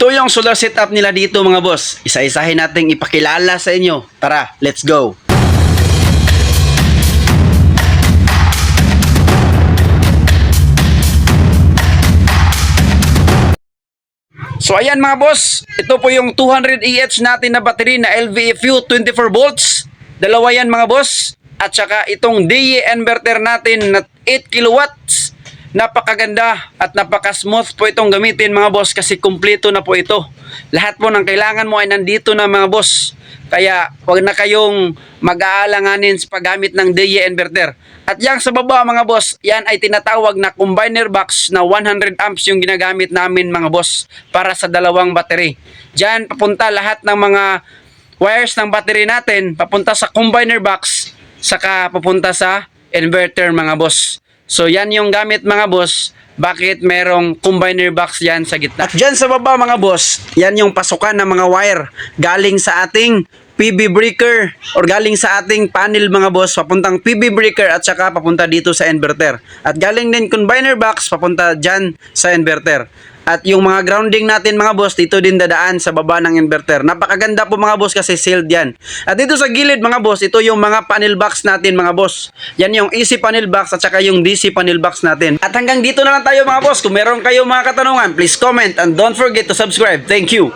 Ito yung solar setup nila dito mga boss. Isa-isahin nating ipakilala sa inyo. Tara, let's go! So ayan mga boss, ito po yung 200 EH natin na battery na LVFU 24 volts. Dalawa yan mga boss. At saka itong DE inverter natin na 8 kilowatts. Napakaganda at napaka-smooth po itong gamitin mga boss kasi kumpleto na po ito. Lahat po ng kailangan mo ay nandito na mga boss. Kaya huwag na kayong mag-aalanganin sa paggamit ng DE inverter. At yang sa baba mga boss, yan ay tinatawag na combiner box na 100 amps yung ginagamit namin mga boss para sa dalawang battery. Diyan papunta lahat ng mga wires ng battery natin, papunta sa combiner box, saka papunta sa inverter mga boss. So yan yung gamit mga boss. Bakit merong combiner box yan sa gitna? At dyan sa baba mga boss, yan yung pasukan ng mga wire galing sa ating PV breaker or galing sa ating panel mga boss, papuntang PV breaker at saka papunta dito sa inverter. At galing din combiner box papunta dyan sa inverter. At yung mga grounding natin mga boss, dito din dadaan sa baba ng inverter. Napakaganda po mga boss kasi sealed yan. At dito sa gilid mga boss, ito yung mga panel box natin mga boss. Yan yung AC panel box at saka yung DC panel box natin. At hanggang dito na lang tayo mga boss. Kung meron kayong mga katanungan, please comment and don't forget to subscribe. Thank you.